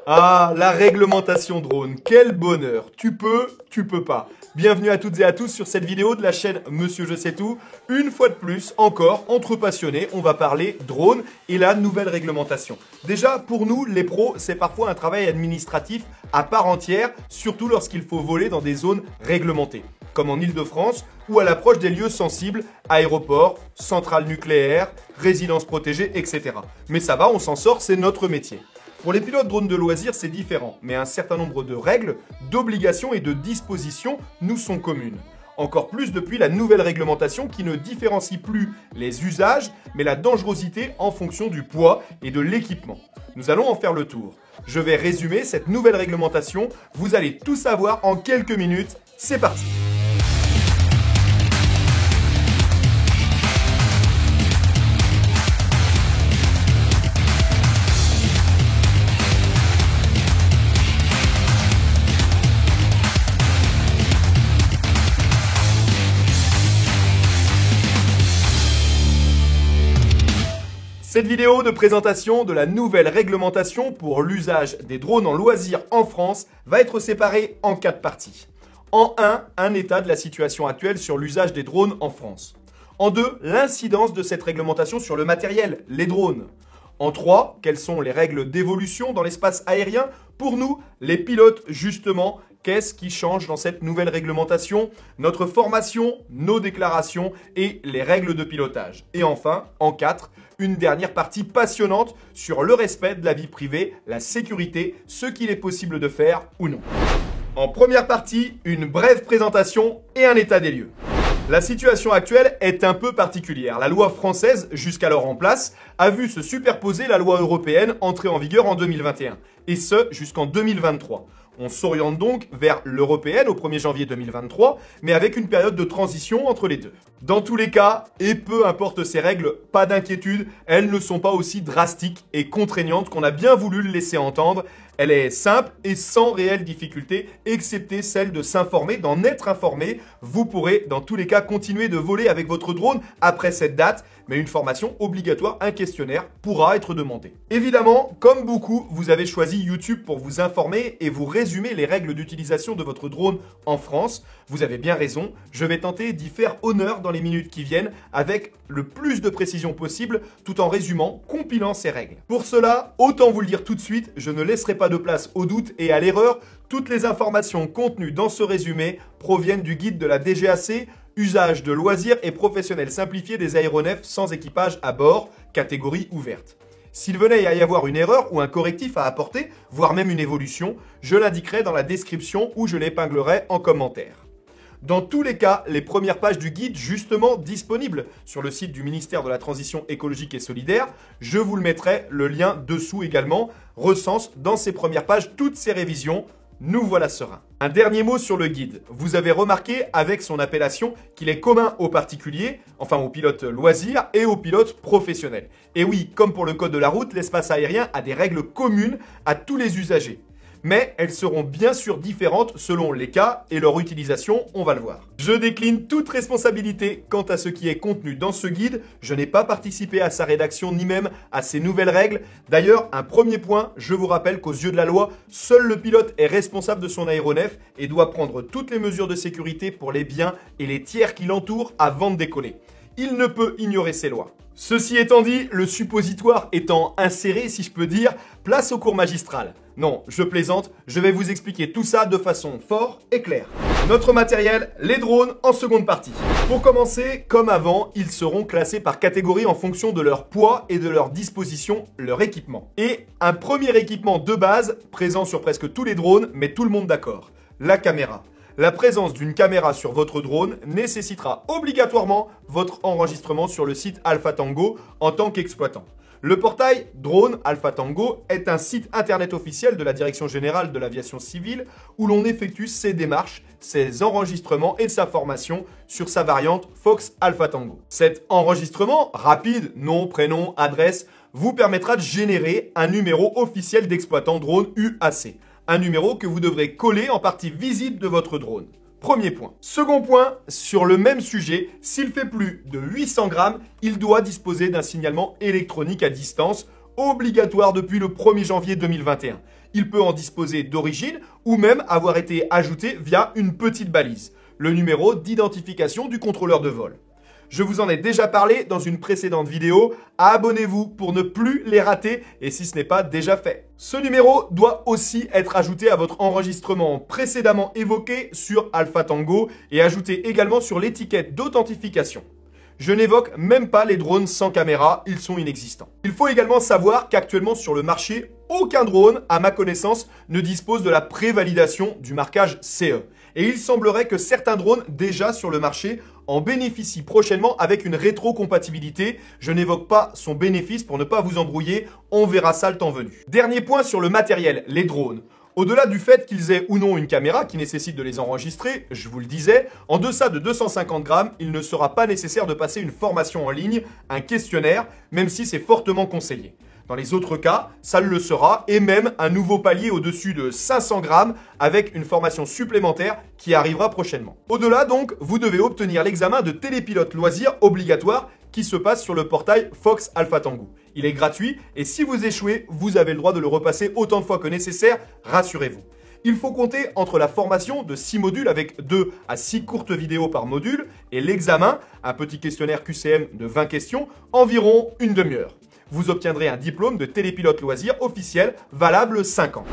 Ah, la réglementation drone, quel bonheur. Tu peux pas. Bienvenue à toutes et à tous sur cette vidéo de la chaîne Monsieur Je Sais Tout. Une fois de plus, encore, entre passionnés, on va parler drone et la nouvelle réglementation. Déjà, pour nous, les pros, c'est parfois un travail administratif à part entière, surtout lorsqu'il faut voler dans des zones réglementées, comme en Île-de-France ou à l'approche des lieux sensibles, aéroports, centrales nucléaires, résidences protégées, etc. Mais ça va, on s'en sort, c'est notre métier. Pour les pilotes drones de loisirs, c'est différent, mais un certain nombre de règles, d'obligations et de dispositions nous sont communes. Encore plus depuis la nouvelle réglementation qui ne différencie plus les usages, mais la dangerosité en fonction du poids et de l'équipement. Nous allons en faire le tour. Je vais résumer cette nouvelle réglementation, vous allez tout savoir en quelques minutes, c'est parti! Cette vidéo de présentation de la nouvelle réglementation pour l'usage des drones en loisirs en France va être séparée en 4 parties. En 1, un état de la situation actuelle sur l'usage des drones en France. En 2, l'incidence de cette réglementation sur le matériel, les drones. En 3, quelles sont les règles d'évolution dans l'espace aérien pour nous, les pilotes justement. Qu'est-ce qui change dans cette nouvelle réglementation? Notre formation, nos déclarations et les règles de pilotage. Et enfin, en 4, une dernière partie passionnante sur le respect de la vie privée, la sécurité, ce qu'il est possible de faire ou non. En première partie, une brève présentation et un état des lieux. La situation actuelle est un peu particulière. La loi française, jusqu'alors en place, a vu se superposer la loi européenne entrée en vigueur en 2021, et ce jusqu'en 2023. On s'oriente donc vers l'européenne au 1er janvier 2023, mais avec une période de transition entre les deux. Dans tous les cas, et peu importe ces règles, pas d'inquiétude, elles ne sont pas aussi drastiques et contraignantes qu'on a bien voulu le laisser entendre. Elle est simple et sans réelle difficulté, excepté celle de s'informer, d'en être informé. Vous pourrez, dans tous les cas, continuer de voler avec votre drone après cette date, mais une formation obligatoire, un questionnaire, pourra être demandé. Évidemment, comme beaucoup, vous avez choisi YouTube pour vous informer et vous résumer les règles d'utilisation de votre drone en France. Vous avez bien raison, je vais tenter d'y faire honneur dans les minutes qui viennent avec le plus de précision possible, tout en résumant, compilant ces règles. Pour cela, autant vous le dire tout de suite, je ne laisserai pas de place au doute et à l'erreur. Toutes les informations contenues dans ce résumé proviennent du guide de la DGAC, usage de loisirs et professionnels simplifiés des aéronefs sans équipage à bord, catégorie ouverte. S'il venait à y avoir une erreur ou un correctif à apporter, voire même une évolution, je l'indiquerai dans la description ou je l'épinglerai en commentaire. Dans tous les cas, les premières pages du guide, justement disponibles sur le site du ministère de la Transition écologique et solidaire, je vous le mettrai, le lien dessous également, recense dans ces premières pages toutes ces révisions. Nous voilà sereins. Un dernier mot sur le guide. Vous avez remarqué avec son appellation qu'il est commun aux particuliers, enfin aux pilotes loisirs et aux pilotes professionnels. Et oui, comme pour le code de la route, l'espace aérien a des règles communes à tous les usagers. Mais elles seront bien sûr différentes selon les cas et leur utilisation, on va le voir. Je décline toute responsabilité quant à ce qui est contenu dans ce guide. Je n'ai pas participé à sa rédaction ni même à ces nouvelles règles. D'ailleurs, un premier point, je vous rappelle qu'aux yeux de la loi, seul le pilote est responsable de son aéronef et doit prendre toutes les mesures de sécurité pour les biens et les tiers qui l'entourent avant de décoller. Il ne peut ignorer ces lois. Ceci étant dit, le suppositoire étant inséré, si je peux dire, place au cours magistral. Non, je plaisante, je vais vous expliquer tout ça de façon forte et claire. Notre matériel, les drones en seconde partie. Pour commencer, comme avant, ils seront classés par catégorie en fonction de leur poids et de leur disposition, leur équipement. Et un premier équipement de base, présent sur presque tous les drones, met tout le monde d'accord. La caméra. La présence d'une caméra sur votre drone nécessitera obligatoirement votre enregistrement sur le site Alpha Tango en tant qu'exploitant. Le portail Drone Alpha Tango est un site internet officiel de la Direction Générale de l'Aviation Civile où l'on effectue ses démarches, ses enregistrements et sa formation sur sa variante Fox Alpha Tango. Cet enregistrement, rapide, nom, prénom, adresse, vous permettra de générer un numéro officiel d'exploitant drone UAC. Un numéro que vous devrez coller en partie visible de votre drone. Premier point. Second point, sur le même sujet, s'il fait plus de 800 grammes, il doit disposer d'un signalement électronique à distance obligatoire depuis le 1er janvier 2021. Il peut en disposer d'origine ou même avoir été ajouté via une petite balise, le numéro d'identification du contrôleur de vol. Je vous en ai déjà parlé dans une précédente vidéo, abonnez-vous pour ne plus les rater et si ce n'est pas déjà fait. Ce numéro doit aussi être ajouté à votre enregistrement précédemment évoqué sur Alpha Tango et ajouté également sur l'étiquette d'authentification. Je n'évoque même pas les drones sans caméra, ils sont inexistants. Il faut également savoir qu'actuellement sur le marché, aucun drone, à ma connaissance, ne dispose de la prévalidation du marquage CE. Et il semblerait que certains drones déjà sur le marché en bénéficient prochainement avec une rétrocompatibilité. Je n'évoque pas son bénéfice pour ne pas vous embrouiller, on verra ça le temps venu. Dernier point sur le matériel, les drones. Au-delà du fait qu'ils aient ou non une caméra qui nécessite de les enregistrer, je vous le disais, en deçà de 250 grammes, il ne sera pas nécessaire de passer une formation en ligne, un questionnaire, même si c'est fortement conseillé. Dans les autres cas, ça le sera, et même un nouveau palier au-dessus de 500 grammes avec une formation supplémentaire qui arrivera prochainement. Au-delà donc, vous devez obtenir l'examen de télépilote loisir obligatoire qui se passe sur le portail Fox Alpha Tango. Il est gratuit et si vous échouez, vous avez le droit de le repasser autant de fois que nécessaire, rassurez-vous. Il faut compter entre la formation de 6 modules avec 2 à 6 courtes vidéos par module et l'examen, un petit questionnaire QCM de 20 questions, environ une demi-heure. Vous obtiendrez un diplôme de télépilote loisir officiel valable 5 ans.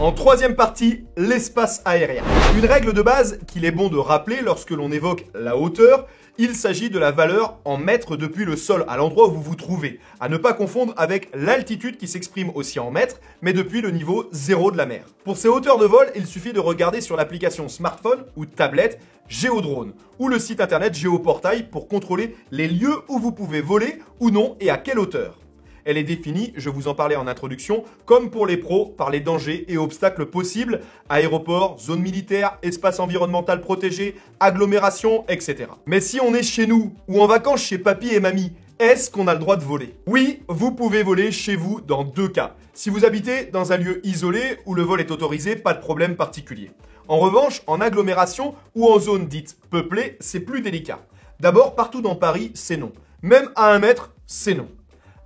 En troisième partie, l'espace aérien. Une règle de base qu'il est bon de rappeler lorsque l'on évoque la hauteur, il s'agit de la valeur en mètres depuis le sol, à l'endroit où vous vous trouvez, à ne pas confondre avec l'altitude qui s'exprime aussi en mètres, mais depuis le niveau 0 de la mer. Pour ces hauteurs de vol, il suffit de regarder sur l'application smartphone ou tablette Géodrone ou le site internet Géoportail pour contrôler les lieux où vous pouvez voler ou non et à quelle hauteur. Elle est définie, je vous en parlais en introduction, comme pour les pros, par les dangers et obstacles possibles, aéroports, zones militaires, espaces environnemental protégés, agglomérations, etc. Mais si on est chez nous ou en vacances chez papy et mamie, est-ce qu'on a le droit de voler? Oui, vous pouvez voler chez vous dans 2 cas. Si vous habitez dans un lieu isolé où le vol est autorisé, pas de problème particulier. En revanche, en agglomération ou en zone dite peuplée, c'est plus délicat. D'abord, partout dans Paris, c'est non. Même à 1 mètre, c'est non.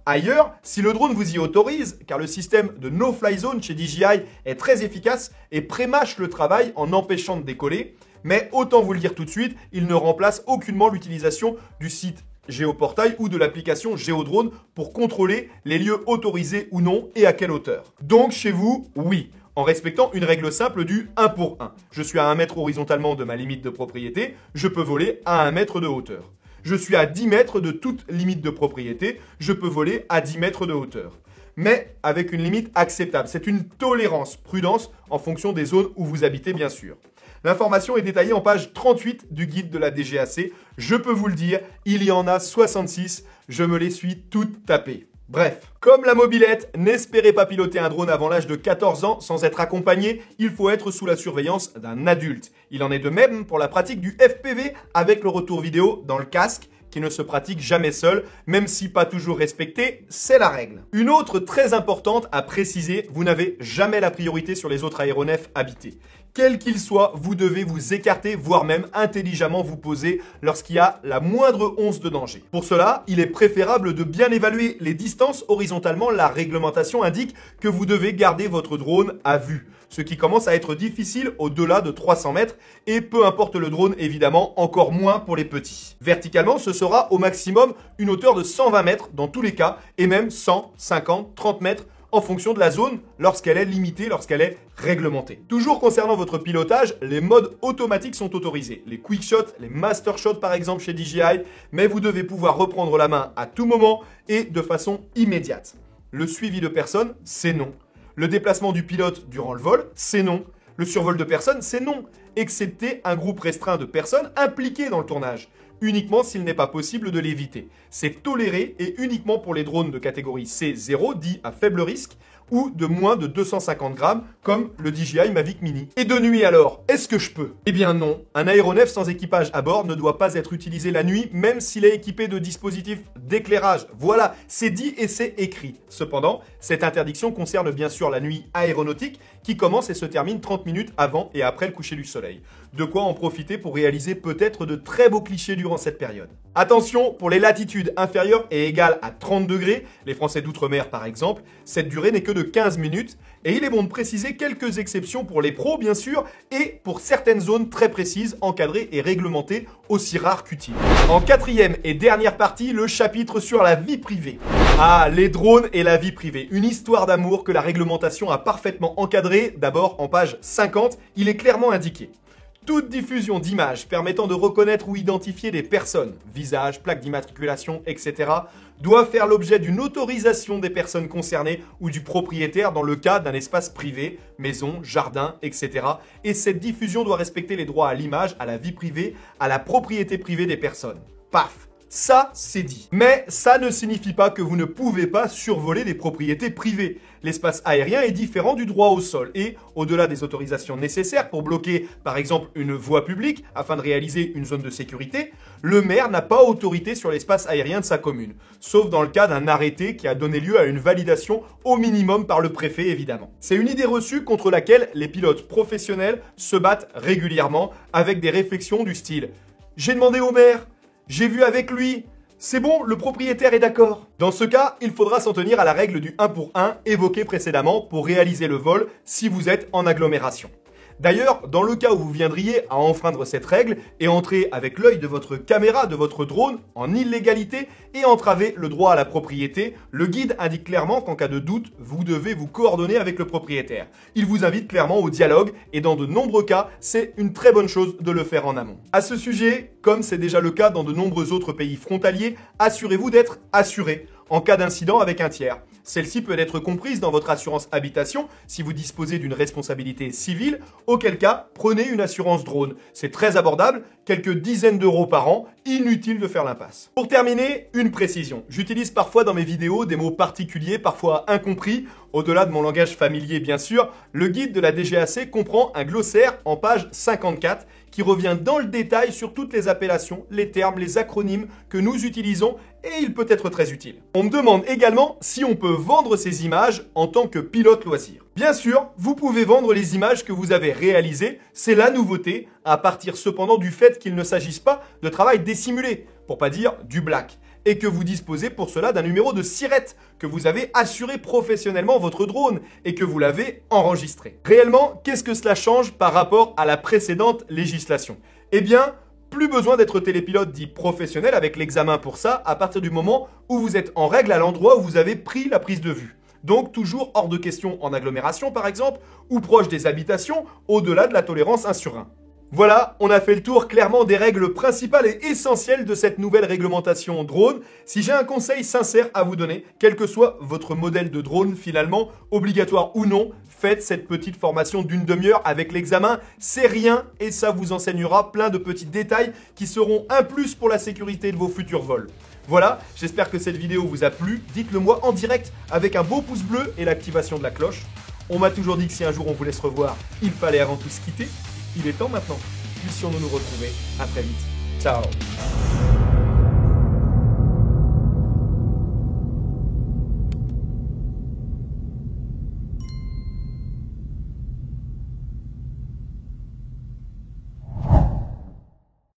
Ailleurs, si le drone vous y autorise, car le système de no-fly zone chez DJI est très efficace et prémâche le travail en empêchant de décoller, mais autant vous le dire tout de suite, il ne remplace aucunement l'utilisation du site Géoportail ou de l'application Géodrone pour contrôler les lieux autorisés ou non et à quelle hauteur. Donc chez vous, oui, en respectant une règle simple du 1 pour 1. Je suis à 1 mètre horizontalement de ma limite de propriété, je peux voler à 1 mètre de hauteur. Je suis à 10 mètres de toute limite de propriété, je peux voler à 10 mètres de hauteur. Mais avec une limite acceptable. C'est une tolérance, prudence en fonction des zones où vous habitez bien sûr. L'information est détaillée en page 38 du guide de la DGAC. Je peux vous le dire, il y en a 66, je me les suis toutes tapées. Bref, comme la mobilette, n'espérez pas piloter un drone avant l'âge de 14 ans sans être accompagné, il faut être sous la surveillance d'un adulte. Il en est de même pour la pratique du FPV avec le retour vidéo dans le casque qui ne se pratique jamais seul, même si pas toujours respecté, c'est la règle. Une autre très importante à préciser, vous n'avez jamais la priorité sur les autres aéronefs habités. Quel qu'il soit, vous devez vous écarter, voire même intelligemment vous poser lorsqu'il y a la moindre once de danger. Pour cela, il est préférable de bien évaluer les distances horizontalement. La réglementation indique que vous devez garder votre drone à vue, ce qui commence à être difficile au-delà de 300 mètres et peu importe le drone évidemment, encore moins pour les petits. Verticalement, ce sera au maximum une hauteur de 120 mètres dans tous les cas et même 100, 50, 30 mètres en fonction de la zone lorsqu'elle est limitée, lorsqu'elle est réglementée. Toujours concernant votre pilotage, les modes automatiques sont autorisés. Les quick shots, les master shots par exemple chez DJI, mais vous devez pouvoir reprendre la main à tout moment et de façon immédiate. Le suivi de personnes, c'est non. Le déplacement du pilote durant le vol, c'est non. Le survol de personnes, c'est non, excepté un groupe restreint de personnes impliquées dans le tournage. Uniquement s'il n'est pas possible de l'éviter. C'est toléré et uniquement pour les drones de catégorie C0, dits à faible risque, ou de moins de 250 grammes, comme le DJI Mavic Mini. Et de nuit alors, est-ce que je peux? Eh bien non, un aéronef sans équipage à bord ne doit pas être utilisé la nuit, même s'il est équipé de dispositifs d'éclairage. Voilà, c'est dit et c'est écrit. Cependant, cette interdiction concerne bien sûr la nuit aéronautique, qui commence et se termine 30 minutes avant et après le coucher du soleil. De quoi en profiter pour réaliser peut-être de très beaux clichés durant cette période. Attention, pour les latitudes inférieures et égales à 30 degrés, les Français d'outre-mer par exemple, cette durée n'est que de 15 minutes, et il est bon de préciser quelques exceptions pour les pros bien sûr, et pour certaines zones très précises, encadrées et réglementées, aussi rares qu'utiles. En quatrième et dernière partie, le chapitre sur la vie privée. Ah, les drones et la vie privée, une histoire d'amour que la réglementation a parfaitement encadrée. D'abord, en page 50, il est clairement indiqué. Toute diffusion d'images permettant de reconnaître ou identifier des personnes, visage, plaque d'immatriculation, etc., doit faire l'objet d'une autorisation des personnes concernées ou du propriétaire dans le cas d'un espace privé, maison, jardin, etc. Et cette diffusion doit respecter les droits à l'image, à la vie privée, à la propriété privée des personnes. Paf! Ça, c'est dit. Mais ça ne signifie pas que vous ne pouvez pas survoler des propriétés privées. L'espace aérien est différent du droit au sol et, au-delà des autorisations nécessaires pour bloquer, par exemple, une voie publique afin de réaliser une zone de sécurité, le maire n'a pas autorité sur l'espace aérien de sa commune, sauf dans le cas d'un arrêté qui a donné lieu à une validation au minimum par le préfet, évidemment. C'est une idée reçue contre laquelle les pilotes professionnels se battent régulièrement avec des réflexions du style « J'ai demandé au maire ». J'ai vu avec lui. C'est bon, le propriétaire est d'accord. Dans ce cas, il faudra s'en tenir à la règle du 1 pour 1 évoquée précédemment pour réaliser le vol si vous êtes en agglomération. D'ailleurs, dans le cas où vous viendriez à enfreindre cette règle et entrer avec l'œil de votre caméra, de votre drone, en illégalité et entraver le droit à la propriété, le guide indique clairement qu'en cas de doute, vous devez vous coordonner avec le propriétaire. Il vous invite clairement au dialogue et dans de nombreux cas, c'est une très bonne chose de le faire en amont. À ce sujet, comme c'est déjà le cas dans de nombreux autres pays frontaliers, assurez-vous d'être assuré en cas d'incident avec un tiers. Celle-ci peut être comprise dans votre assurance habitation si vous disposez d'une responsabilité civile, auquel cas, prenez une assurance drone. C'est très abordable, quelques dizaines d'euros par an, inutile de faire l'impasse. Pour terminer, une précision. J'utilise parfois dans mes vidéos des mots particuliers, parfois incompris. Au-delà de mon langage familier bien sûr, le guide de la DGAC comprend un glossaire en page 54 qui revient dans le détail sur toutes les appellations, les termes, les acronymes que nous utilisons et il peut être très utile. On me demande également si on peut vendre ces images en tant que pilote loisir. Bien sûr, vous pouvez vendre les images que vous avez réalisées, c'est la nouveauté, à partir cependant du fait qu'il ne s'agisse pas de travail dissimulé, pour pas dire du black, et que vous disposez pour cela d'un numéro de SIRET, que vous avez assuré professionnellement votre drone et que vous l'avez enregistré. Réellement, qu'est-ce que cela change par rapport à la précédente législation? Eh bien, plus besoin d'être télépilote dit professionnel avec l'examen pour ça à partir du moment où vous êtes en règle à l'endroit où vous avez pris la prise de vue. Donc toujours hors de question en agglomération par exemple, ou proche des habitations, au-delà de la tolérance 1 sur 1. Voilà, on a fait le tour clairement des règles principales et essentielles de cette nouvelle réglementation drone. Si j'ai un conseil sincère à vous donner, quel que soit votre modèle de drone finalement, obligatoire ou non, faites cette petite formation d'une demi-heure avec l'examen. C'est rien et ça vous enseignera plein de petits détails qui seront un plus pour la sécurité de vos futurs vols. Voilà, j'espère que cette vidéo vous a plu. Dites-le moi en direct avec un beau pouce bleu et l'activation de la cloche. On m'a toujours dit que si un jour on vous laisse revoir, il fallait avant tout se quitter. Il est temps maintenant. Puissions-nous nous retrouver. À très vite. Ciao.